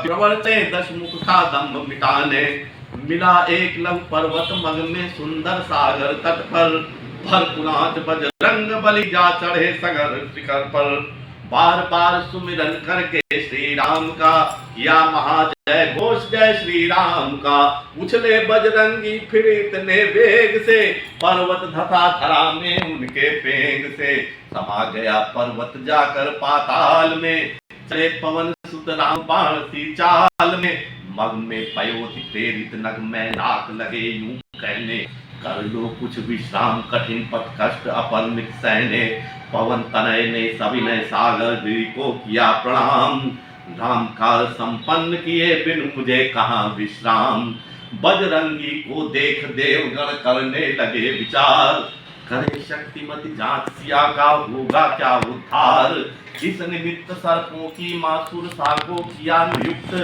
प्रवर्ते दशमुख का दम्भ मिटाने। मिला एक लव पर्वत मग में सुंदर सागर तट पर, भर कुनाथ बजरंग बलि जा चढ़े सगर शिखर पर। बार बार सुमिरन करके श्री राम का, किया महाजय घोष जय श्री राम का। उछले बजरंगी फिर इतने वेग से, पर्वत धता धरा में उनके पेंग से। समा गया पर्वत जाकर पाताल में, चले पवन सुत राम बाण सी चाल में। मग में पयोधि प्रेरित नग में नाक लगे यूं कहने, कर लो कुछ विश्राम कठिन पथ कष्ट अपरमित सहने। पवन तनय ने सविनय सागर गिरि को किया प्रणाम, राम काल संपन्न किए बिन मुझे कहाँ विश्राम। बजरंगी को देख देवगण करने लगे विचार, करे शक्तिमति जांच सिया का होगा क्या उद्धार। इस निमित्त सर्पों की मां सुरसा को किया नियुक्त,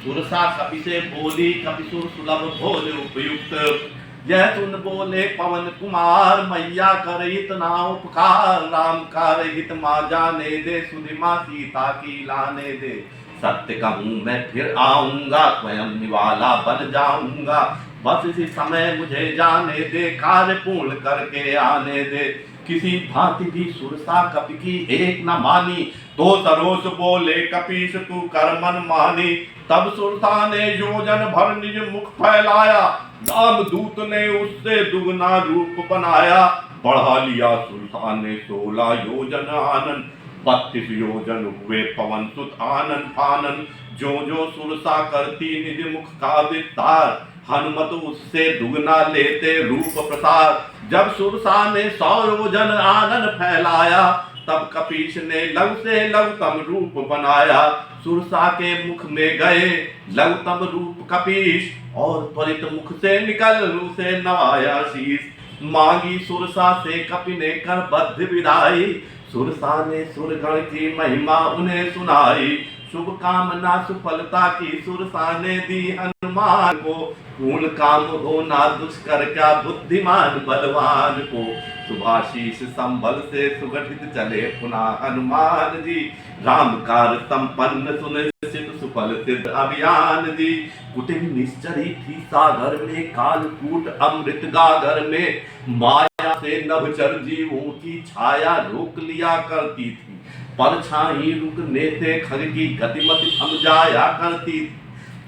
सुरसा कपि से बोली कपि सुर सुलभ भोज उपयुक्त। यह सुन बोले पवन कुमार, मैया कर इतना उपकार। राम का रहित माँ जाने दे, सुधिमा सीता की लाने दे। सत्य कहूँ मैं फिर आऊंगा, स्वयं निवाला बन जाऊंगा। बस इसी समय मुझे जाने दे, कार्य पूर्ण करके आने दे। किसी भांति भी सुरसा कपि की एक न मानी, तो सरोस बोले कपीश तू कर मन मानी। तब सुरसा ने योजन भर निज मुख फैलाया, राम दूत ने उससे दुगना रूप बनाया। बढ़ा लिया सुरसा ने 16 योजन आनन, 32 योजन हुए पवन सुत आनन फानन। जो जो सुरसा करती निज मुख का विस्तार, हनुमत उससे दुगना लेते रूप प्रसार। जब सुरसा ने 100 योजन आनन फैलाया, तब कपीश ने लघु से लघुतम रूप बनाया। सुरसा के मुख में गए लघुतम रूप कपीश, और त्वरित मुख से निकल उसे नवाया शीश। मांगी सुरसा से कपि ने कर बद्ध विदाई, सुरसा ने सुरगण की महिमा उन्हें सुनाई। शुभ कामना सुफलता की सुरसा ने दी हनुमान को, पूर्ण काम हो ना दुष्कर क्या बुद्धिमान बलवान को। सुभाशीष संबल से सुगठित चले पुनः हनुमान जी, राम कार्य संपन्न सुनिश्चित सुफल सिद्ध अभियान जी। कुटिल निश्चरी थी सागर में, कालकूट अमृत गागर में। माया से नभचर जीवों की छाया रोक लिया करती थी, परछाई रुकने से खग की गतिमति थम जाया करती थी।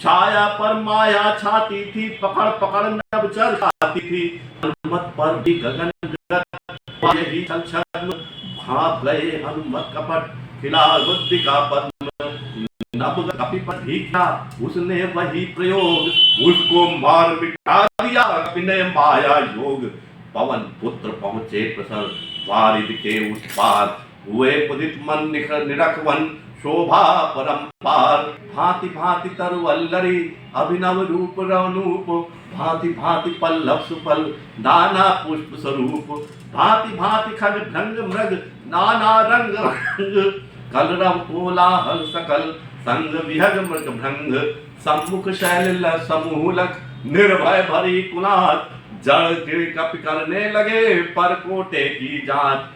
छाया पर माया छाती थी, पकड़ पकड़ नभचर खाती थी। हनुमत पर भी गगन यही छल छल, भाप गए हनुमत कपट, खिला बुद्धि का पद्म। नभ कपि पर ही क्या उसने वही प्रयोग, उसको मार मिटा दिया कपि ने माया योग। पवन पुत्र पहुंचे प्रसर वारिद के उस पार, हुए पुदित मन निरखवन शोभा परंपार। भांति भांति तरुवल्लरी अभिनव रूप रवनूप, भांति भांति पल्लव सुफल नाना पुष्प स्वरूप। भांति भांति खग भृंग मृग नाना रंग रंग, कलरव कोलाहल सकल संग विहग मृग भृंग। सम्मुख शैल समूलक निर्भय भरी कुनाथ, जड़ कपि करने लगे पर कोटे की जांच।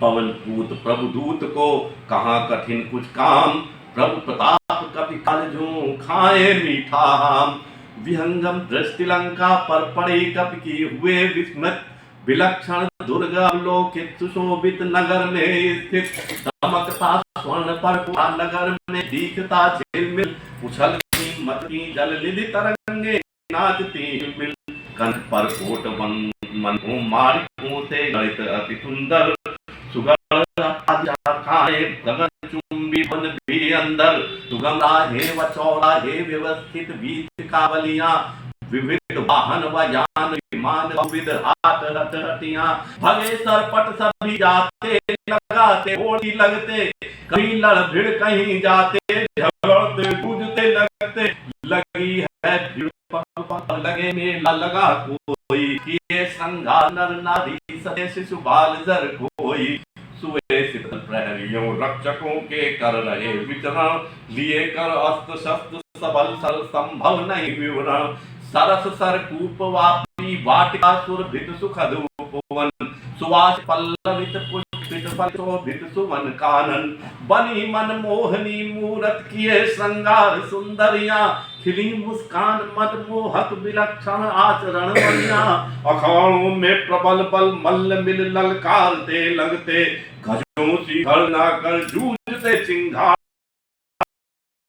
पवन पूत प्रभु दूत को कहाँ कठिन कुछ काम, प्रभु प्रताप कपि कालजों खाए मीठा हम। विहंगम दृष्टि लंका पर पड़े कपि की हुए विस्मृत, विलक्षण दुर्ग अवलोकित सुशोभित नगर में स्थित। चमकता स्वर्ण पर नगर में दिखता झिलमिल, उछलती मचती जल निधि तरंगे नाचती मिल। कंठ पर कोट मन मारिकों से गणित अति सुंदर, गगन चुंबी वन भी अंदर। सुगम राहे व चौराहे व्यवस्थित बीच कावलियां, विविध वाहन व यान विमान विविध हाथ रथ रथियां। भगे सरपट सभी जाते, लगाते घोड़ी लगते, कहीं लड़ भिड़ कहीं जाते, झगड़ते जूझते लगते। लगी है भीड़ लगे मेला लगा कोई, किए श्रृंगार नर नारी सदे शिशु बाल जर कोई। सुवेशित प्रहरियों रक्षकों के कर रहे विचरण, लिए कर अस्त्र शस्त्र सबल सर संभव नहीं विवरण। सरस सरकूप वापी वाटिका सुरभित सुखद उपवन, सुवास पल्लवित पुष्प मुकुट फल शोभित सुवन कानन, बनी मन मोहनी मूरत किए श्रृंगार सुंदरिया, खिली मुस्कान मद मोहक विलक्षण आचरण बनिया, अखाड़ों में प्रबल बल मल्ल मिल ललकारते लगते, गजों सी गणना कर जूझते चिंगार